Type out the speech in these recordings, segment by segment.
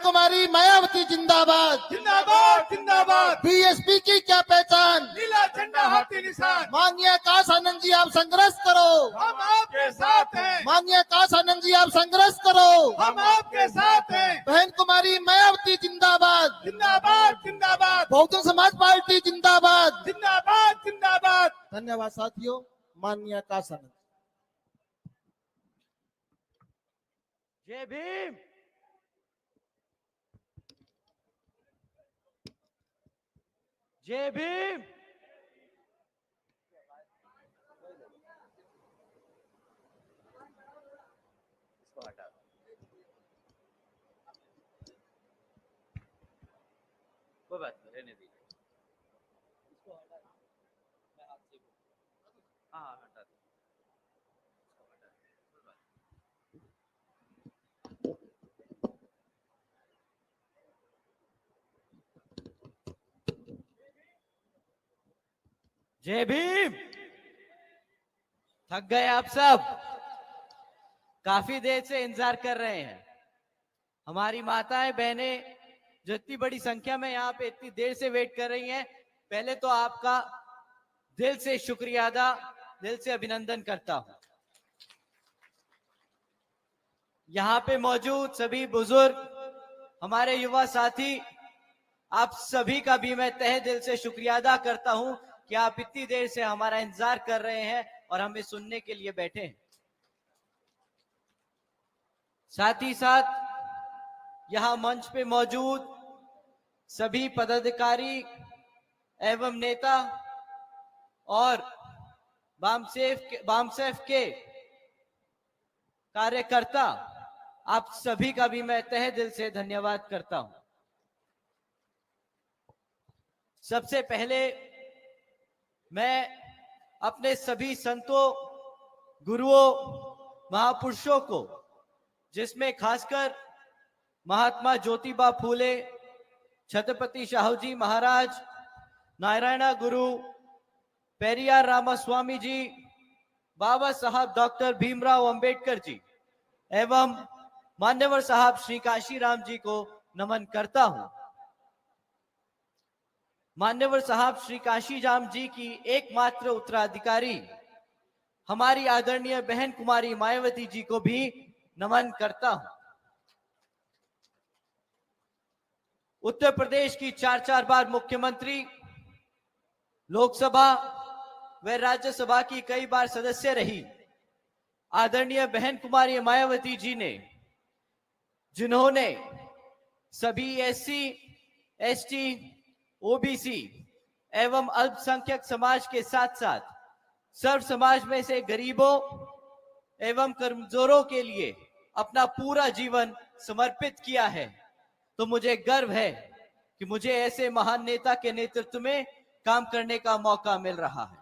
कुमारी मायावती जिंदाबाद। जिंदाबाद जिंदाबाद। बीएसपी की क्या पहचान, नीला झंडा हाथी निशान। माननीय आकाश आनंद जी आप संघर्ष करो, हम आपके साथ हैं। माननीय आकाश आनंद जी आप संघर्ष करो, हम आपके साथ हैं। बहन कुमारी मायावती जिंदाबाद। जिंदाबाद जिंदाबाद। बहुजन समाज पार्टी जिंदाबाद। जिंदाबाद जिंदाबाद। धन्यवाद साथियों। माननीय आकाश आनंद। जय भीम। जय भीम। कोई बात नहीं, रहने दीजिए। इसको हटा दो, मैं हाथ से हाँ हटा दो, इसको हटा दो, कोई बात नहीं। जय भीम। थक गए आप सब, काफी देर से इंतजार कर रहे हैं। हमारी माताएं बहनें जो इतनी बड़ी संख्या में यहाँ पे इतनी देर से वेट कर रही हैं, पहले तो आपका दिल से शुक्रिया अदा, दिल से अभिनंदन करता हूं। यहाँ पे मौजूद सभी बुजुर्ग, हमारे युवा साथी, आप सभी का भी मैं तहे दिल से शुक्रिया अदा करता हूं कि आप इतनी देर से हमारा इंतजार कर रहे हैं और हमें सुनने के लिए बैठे हैं। साथ ही साथ यहाँ मंच पे मौजूद सभी पदाधिकारी एवं नेता और बामसेफ के कार्यकर्ता, आप सभी का भी मैं तहे दिल से धन्यवाद करता हूं। सबसे पहले मैं अपने सभी संतों, गुरुओं, महापुरुषों को, जिसमें खासकर महात्मा ज्योतिबा फूले, छत्रपति शाहूजी महाराज, नारायणा गुरु, पेरियार रामास्वामी जी, बाबा साहब डॉक्टर भीमराव अंबेडकर जी एवं मान्यवर साहब श्री काशीराम जी को नमन करता हूं। मान्यवर साहब श्री काशीराम जी की एकमात्र उत्तराधिकारी हमारी आदरणीय बहन कुमारी मायावती जी को भी नमन करता हूं। उत्तर प्रदेश की 4 बार मुख्यमंत्री, लोकसभा व राज्यसभा की कई बार सदस्य रही आदरणीय बहन कुमारी मायावती जी ने, जिन्होंने सभी एससी, एसटी, ओबीसी एवं अल्पसंख्यक समाज के साथ साथ सर्व समाज में से गरीबों एवं कमजोरों के लिए अपना पूरा जीवन समर्पित किया है, तो मुझे गर्व है कि मुझे ऐसे महान नेता के नेतृत्व में काम करने का मौका मिल रहा है।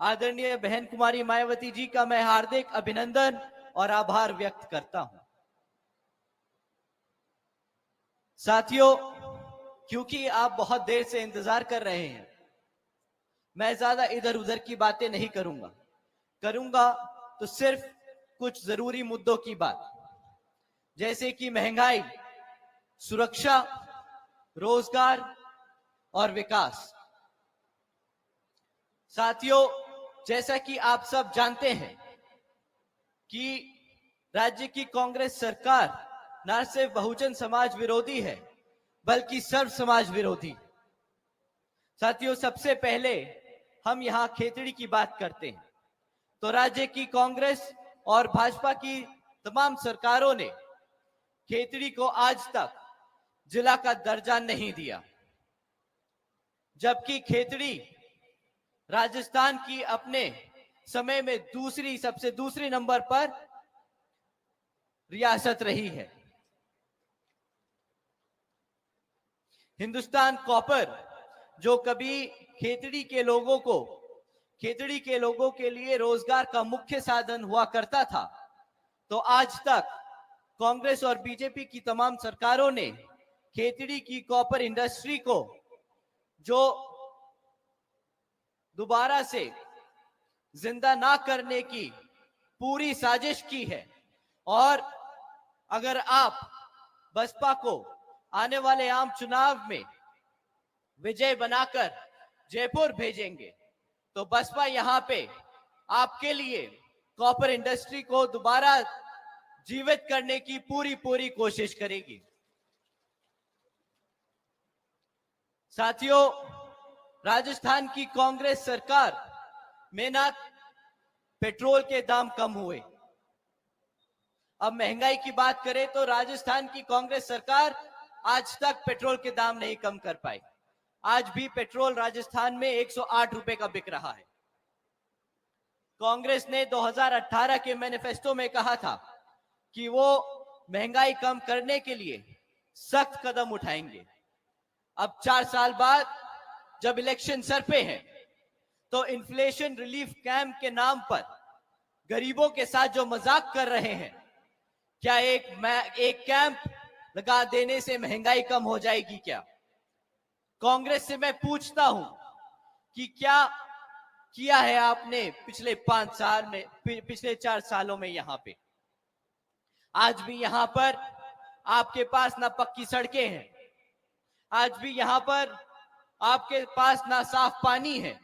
आदरणीय बहन कुमारी मायावती जी का मैं हार्दिक अभिनंदन और आभार व्यक्त करता हूं। साथियों, क्योंकि आप बहुत देर से इंतजार कर रहे हैं, मैं ज्यादा इधर उधर की बातें नहीं करूंगा तो सिर्फ कुछ जरूरी मुद्दों की बात, जैसे कि महंगाई, सुरक्षा, रोजगार और विकास। साथियों, जैसा कि आप सब जानते हैं कि राज्य की कांग्रेस सरकार न सिर्फ बहुजन समाज विरोधी है बल्कि सर्व समाज विरोधी। साथियों, सबसे पहले हम यहां खेतड़ी की बात करते हैं तो राज्य की कांग्रेस और भाजपा की तमाम सरकारों ने खेतड़ी को आज तक जिला का दर्जा नहीं दिया, जबकि खेतड़ी राजस्थान की अपने समय में सबसे दूसरी नंबर पर रियासत रही है। हिंदुस्तान कॉपर, जो कभी खेतड़ी के लोगों के लिए रोजगार का मुख्य साधन हुआ करता था, तो आज तक कांग्रेस और बीजेपी की तमाम सरकारों ने खेतड़ी की कॉपर इंडस्ट्री को जो दोबारा से जिंदा ना करने की पूरी साजिश की है और अगर आप बसपा को आने वाले आम चुनाव में विजय बनाकर जयपुर भेजेंगे तो बसपा यहां पे आपके लिए कॉपर इंडस्ट्री को दोबारा जीवित करने की पूरी कोशिश करेगी। साथियों, राजस्थान की कांग्रेस सरकार में ना पेट्रोल के दाम कम हुए। अब महंगाई की बात करें तो राजस्थान की कांग्रेस सरकार आज तक पेट्रोल के दाम नहीं कम कर पाई। आज भी पेट्रोल राजस्थान में 108 रुपए का बिक रहा है। कांग्रेस ने 2018 के मैनिफेस्टो में कहा था कि वो महंगाई कम करने के लिए सख्त कदम उठाएंगे। अब 4 साल बाद जब इलेक्शन सर पे है तो इन्फ्लेशन रिलीफ कैंप के नाम पर गरीबों के साथ जो मजाक कर रहे हैं, क्या एक कैंप लगा देने से महंगाई कम हो जाएगी क्या? कांग्रेस से मैं पूछता हूं कि क्या किया है आपने पिछले 5 साल में, पिछले 4 सालों में? यहां पे आज भी यहां पर आपके पास ना पक्की सड़कें हैं, आज भी यहां पर आपके पास ना साफ पानी है,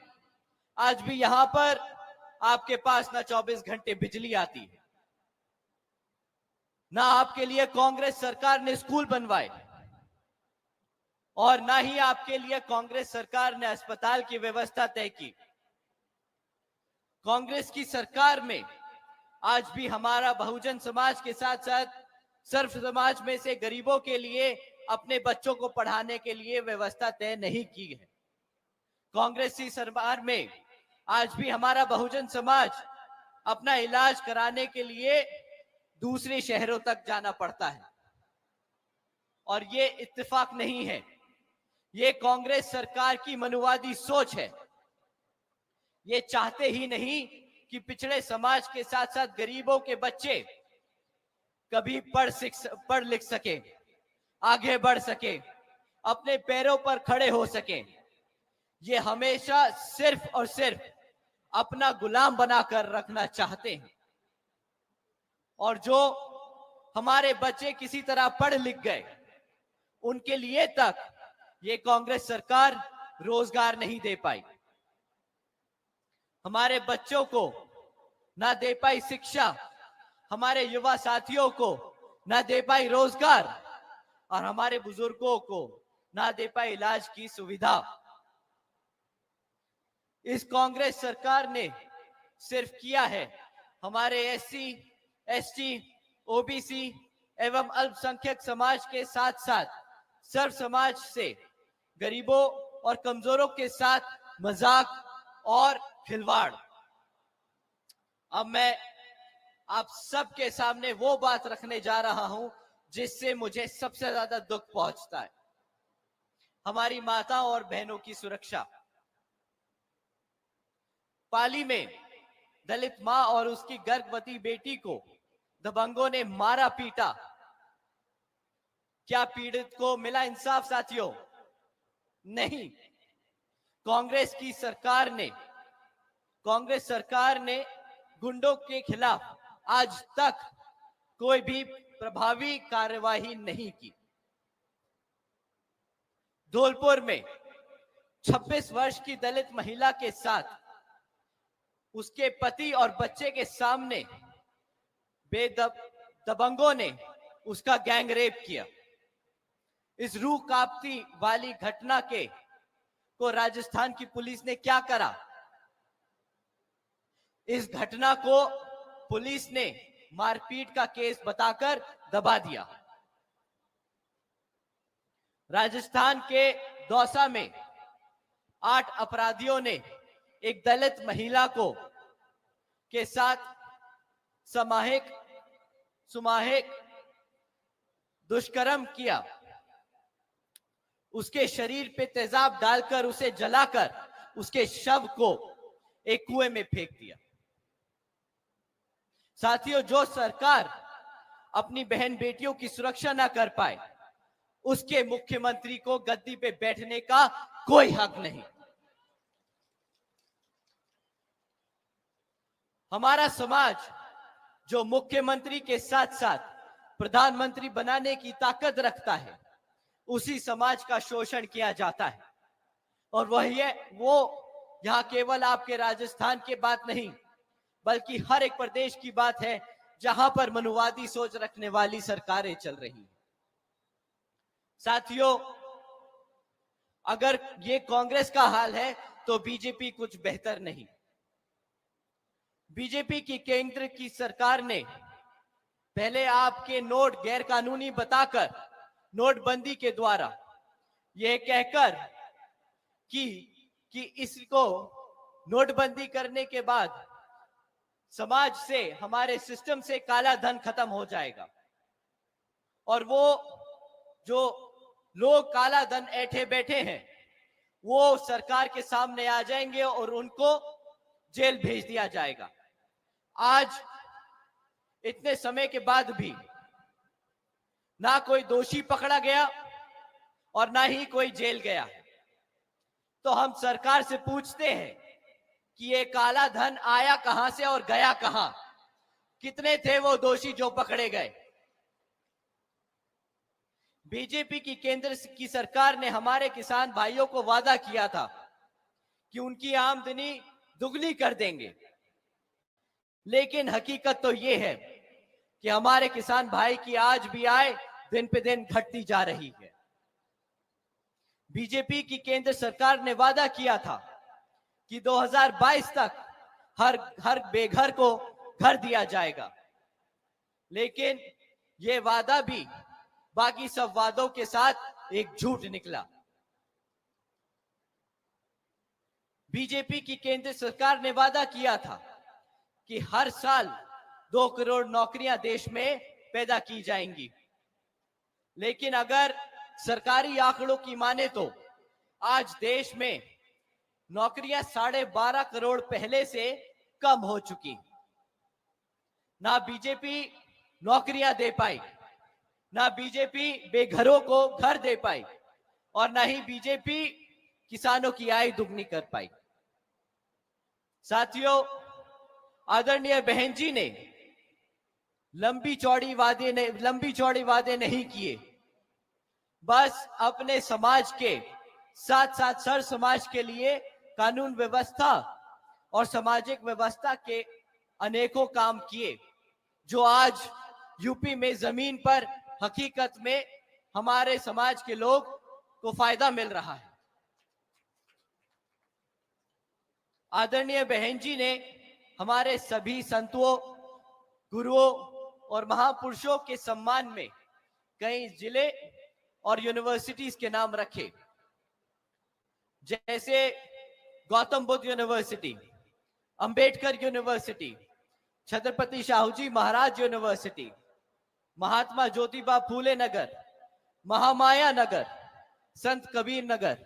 आज भी यहां पर आपके पास ना 24 घंटे बिजली आती है, ना आपके लिए कांग्रेस सरकार ने स्कूल बनवाए और ना ही आपके लिए कांग्रेस सरकार ने अस्पताल की व्यवस्था तय की। कांग्रेस की सरकार में आज भी हमारा बहुजन समाज के साथ साथ सर्व समाज में से गरीबों के लिए अपने बच्चों को पढ़ाने के लिए व्यवस्था तय नहीं की है। कांग्रेस की सरकार में आज भी हमारा बहुजन समाज अपना इलाज कराने के लिए दूसरे शहरों तक जाना पड़ता है और ये इत्तेफाक नहीं है, ये कांग्रेस सरकार की मनुवादी सोच है। ये चाहते ही नहीं कि पिछड़े समाज के साथ साथ गरीबों के बच्चे कभी पढ़ लिख सके, आगे बढ़ सके, अपने पैरों पर खड़े हो सके। ये हमेशा सिर्फ और सिर्फ अपना गुलाम बनाकर रखना चाहते हैं और जो हमारे बच्चे किसी तरह पढ़ लिख गए उनके लिए तक ये कांग्रेस सरकार रोजगार नहीं दे पाई। हमारे बच्चों को ना दे पाई शिक्षा, हमारे युवा साथियों को ना दे पाई रोजगार और हमारे बुजुर्गों को ना दे पाई इलाज की सुविधा। इस कांग्रेस सरकार ने सिर्फ किया है हमारे एससी, एसटी, ओबीसी एवं अल्पसंख्यक समाज के साथ साथ सर्व समाज से गरीबों और कमजोरों के साथ मजाक और खिलवाड़। अब मैं आप सबके सामने वो बात रखने जा रहा हूं जिससे मुझे सबसे ज्यादा दुख पहुंचता है, हमारी माताओं और बहनों की सुरक्षा। पाली में दलित मां और उसकी गर्भवती बेटी को दबंगों ने मारा पीटा। क्या पीड़ित को मिला इंसाफ साथियों? नहीं। कांग्रेस सरकार ने गुंडों के खिलाफ आज तक कोई भी प्रभावी कार्यवाही नहीं की। धौलपुर में 26 वर्ष की दलित महिला के साथ उसके पति और बच्चे के सामने दबंगों ने उसका गैंग रेप किया। इस रूह कांपती वाली घटना को राजस्थान की पुलिस ने क्या करा? इस घटना को पुलिस ने मारपीट का केस बताकर दबा दिया। राजस्थान के दौसा में 8 अपराधियों ने एक दलित महिला के साथ सामूहिक दुष्कर्म किया। उसके शरीर पे तेजाब डालकर उसे जलाकर उसके शव को एक कुएं में फेंक दिया। साथियों, जो सरकार अपनी बहन बेटियों की सुरक्षा ना कर पाए उसके मुख्यमंत्री को गद्दी पे बैठने का कोई हक नहीं। हमारा समाज जो मुख्यमंत्री के साथ साथ प्रधानमंत्री बनाने की ताकत रखता है, उसी समाज का शोषण किया जाता है। और वही है वो यहां केवल आपके राजस्थान की बात नहीं, बल्कि हर एक प्रदेश की बात है जहां पर मनुवादी सोच रखने वाली सरकारें चल रही हैं। साथियों, अगर ये कांग्रेस का हाल है तो बीजेपी कुछ बेहतर नहीं। बीजेपी की केंद्र की सरकार ने पहले आपके नोट गैर कानूनी बताकर नोटबंदी के द्वारा यह कहकर कि इसको नोटबंदी करने के बाद समाज से, हमारे सिस्टम से काला धन खत्म हो जाएगा और वो जो लोग काला धन ऐंठे बैठे हैं वो सरकार के सामने आ जाएंगे और उनको जेल भेज दिया जाएगा। आज इतने समय के बाद भी ना कोई दोषी पकड़ा गया और ना ही कोई जेल गया। तो हम सरकार से पूछते हैं कि ये काला धन आया कहां से और गया कहां? कितने थे वो दोषी जो पकड़े गए? बीजेपी की केंद्र की सरकार ने हमारे किसान भाइयों को वादा किया था कि उनकी आमदनी दुगनी कर देंगे, लेकिन हकीकत तो ये है कि हमारे किसान भाई की आज भी आय दिन पे दिन घटती जा रही है। बीजेपी की केंद्र सरकार ने वादा किया था कि 2022 तक हर बेघर को घर दिया जाएगा, लेकिन यह वादा भी बाकी सब वादों के साथ एक झूठ निकला। बीजेपी की केंद्र सरकार ने वादा किया था कि हर साल 2 करोड़ नौकरियां देश में पैदा की जाएंगी, लेकिन अगर सरकारी आंकड़ों की माने तो आज देश में नौकरियां 12.5 करोड़ पहले से कम हो चुकी। ना बीजेपी नौकरियां दे पाई, ना बीजेपी बेघरों को घर दे पाई और ना ही बीजेपी किसानों की आय दुगनी कर पाई। साथियों, आदरणीय बहन जी ने लंबी चौड़ी वादे नहीं किए, बस अपने समाज के साथ साथ सर समाज के लिए कानून व्यवस्था और सामाजिक व्यवस्था के अनेकों काम किए, जो आज यूपी में जमीन पर हकीकत में हमारे समाज के लोग को फायदा मिल रहा है। आदरणीय बहन जी ने हमारे सभी संतों, गुरुओं और महापुरुषों के सम्मान में कई जिले और यूनिवर्सिटीज के नाम रखे, जैसे Gautam Buddha university, Ambedkar university, Chhatrapati Shahuji Maharaj university, Mahatma Jyotiba Phule नगर, महामाया नगर, संत कबीर नगर।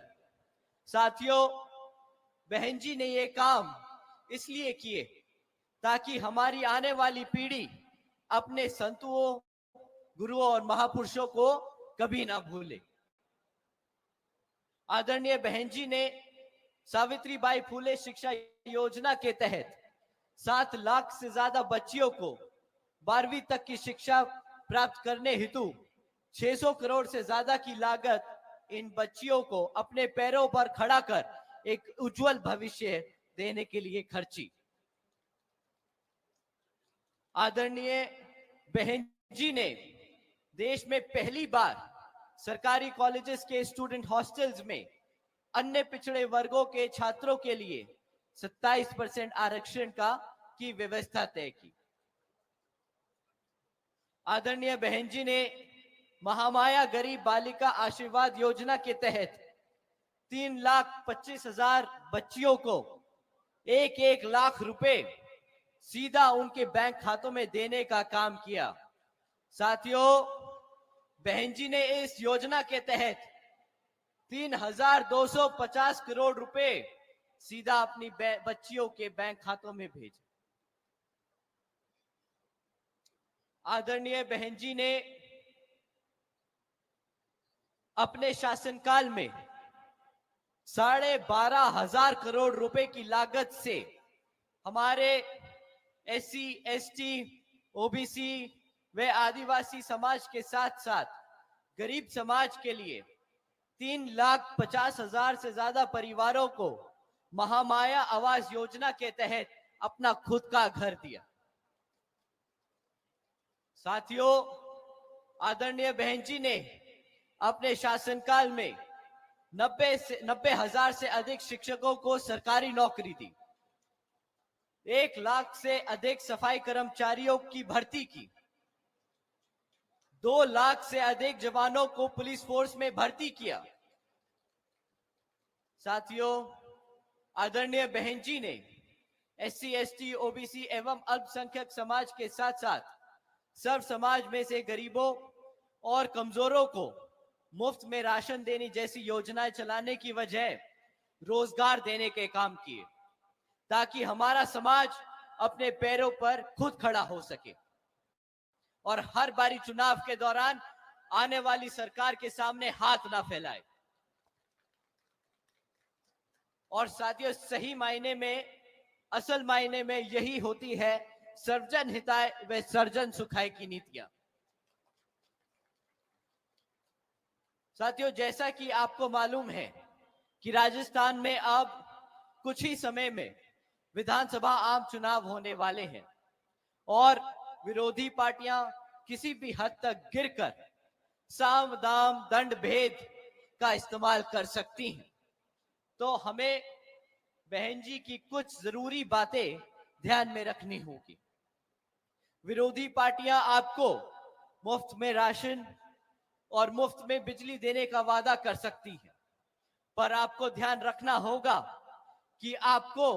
साथियों, बहन जी ने ये काम इसलिए किए ताकि हमारी आने वाली पीढ़ी अपने संतों, गुरुओं और महापुरुषों को कभी ना भूले। आदरणीय बहन जी ने सावित्रीबाई फूले शिक्षा योजना के तहत 7 लाख से ज्यादा बच्चियों को 12वीं तक की शिक्षा प्राप्त करने हेतु 600 करोड़ से ज्यादा की लागत इन बच्चियों को अपने पैरों पर खड़ा कर एक उज्जवल भविष्य देने के लिए खर्ची। आदरणीय बहन जी ने देश में पहली बार सरकारी कॉलेजेस के स्टूडेंट हॉस्टल्स में अन्य पिछड़े वर्गों के छात्रों के लिए 27% आरक्षण की व्यवस्था तय की। आदरणीय बहन जी ने महामाया गरीब बालिका आशीर्वाद योजना के तहत 3,25,000 बच्चियों को 1-1 लाख रुपए सीधा उनके बैंक खातों में देने का काम किया। साथियों, बहन जी ने इस योजना के तहत 3,250 करोड़ रुपए सीधा अपनी बच्चियों के बैंक खातों में भेजे। आदरणीय बहन जी ने अपने शासनकाल में 12,500 करोड़ रुपए की लागत से हमारे SC, ST, OBC, व आदिवासी समाज के साथ साथ गरीब समाज के लिए 3,50,000 से ज्यादा परिवारों को महामाया आवास योजना के तहत अपना खुद का घर दिया। साथियों, आदरणीय बहन जी ने अपने शासनकाल में 90,000 से अधिक शिक्षकों को सरकारी नौकरी दी, 1 लाख से अधिक सफाई कर्मचारियों की भर्ती की, 2 लाख से अधिक जवानों को पुलिस फोर्स में भर्ती किया। साथियों, आदरणीय बहन जी ने SC, ST, OBC एवं अल्पसंख्यक समाज के साथ साथ सर्व समाज में से गरीबों और कमजोरों को मुफ्त में राशन देने जैसी योजनाएं चलाने की वजह रोजगार देने के काम किए, ताकि हमारा समाज अपने पैरों पर खुद खड़ा हो सके और हर बारी चुनाव के दौरान आने वाली सरकार के सामने हाथ ना फैलाए। और साथियों, सही मायने में, असल मायने में यही होती है सर्वजन हिताय व सर्जन सुखाय की नीतियां। साथियों, जैसा कि आपको मालूम है कि राजस्थान में अब कुछ ही समय में विधानसभा आम चुनाव होने वाले हैं और विरोधी पार्टियां किसी भी हद तक गिरकर साम दाम दंड भेद का इस्तेमाल कर सकती हैं। तो हमें बहन जी की कुछ जरूरी बातें ध्यान में रखनी होगी। विरोधी पार्टियां आपको मुफ्त में राशन और मुफ्त में बिजली देने का वादा कर सकती है, पर आपको ध्यान रखना होगा कि आपको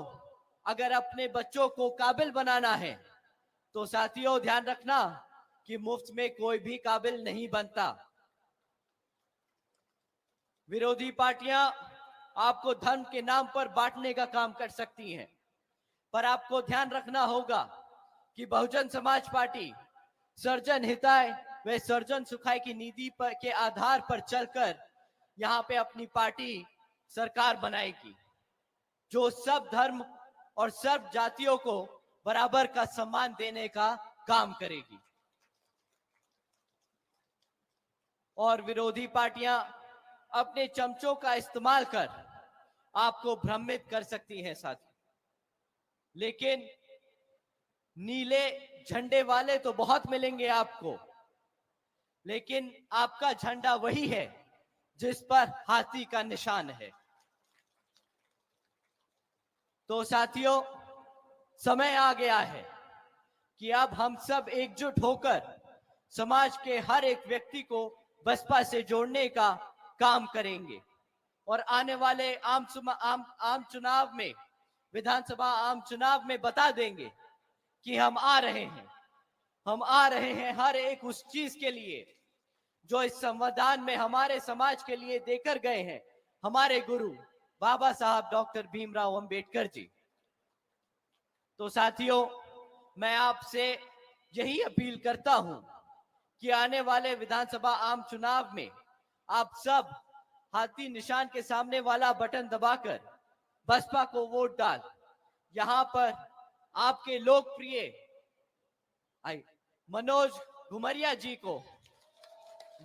अगर अपने बच्चों को काबिल बनाना है तो साथियों ध्यान रखना कि मुफ्त में कोई भी काबिल नहीं बनता। विरोधी पार्टियां आपको धर्म के नाम पर बांटने का काम कर सकती हैं, पर आपको ध्यान रखना होगा कि बहुजन समाज पार्टी सर्जन हिताय व सर्जन सुखाय की नीति पर के आधार पर चलकर यहाँ पे अपनी पार्टी सरकार बनाएगी, जो सब धर्म और सब जातियों को बराबर का सम्मान देने का काम करेगी। और विरोधी पार्टियां अपने चमचों का इस्तेमाल कर आपको भ्रमित कर सकती हैं साथियों, लेकिन नीले झंडे वाले तो बहुत मिलेंगे आपको, लेकिन आपका झंडा वही है जिस पर हाथी का निशान है। तो साथियों, समय आ गया है कि अब हम सब एकजुट होकर समाज के हर एक व्यक्ति को बसपा से जोड़ने का काम करेंगे और आने वाले आम चुनाव में, विधानसभा आम चुनाव में बता देंगे कि हम आ रहे हैं हर एक उस चीज के लिए जो इस संविधान में हमारे समाज के लिए देकर गए हैं हमारे गुरु बाबा साहब डॉक्टर भीमराव अंबेडकर जी। तो साथियों, मैं आपसे यही अपील करता हूं कि आने वाले विधानसभा आम चुनाव में आप सब हाथी निशान के सामने वाला बटन दबाकर बसपा को वोट डाल यहां पर आपके लोकप्रिय मनोज घुमरिया जी को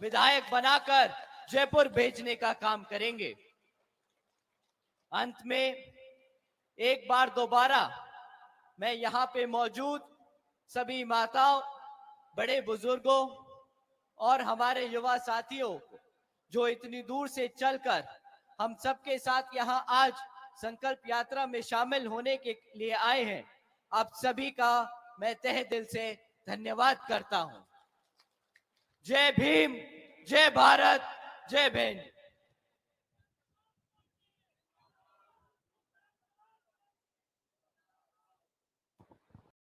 विधायक बनाकर जयपुर भेजने का काम करेंगे। अंत में एक बार दोबारा मैं यहां पे मौजूद सभी माताओं, बड़े बुजुर्गों और हमारे युवा साथियों जो इतनी दूर से चलकर हम सबके साथ यहां आज संकल्प यात्रा में शामिल होने के लिए आए हैं, आप सभी का मैं तहे दिल से धन्यवाद करता हूं। जय भीम, जय भारत, जय बहन।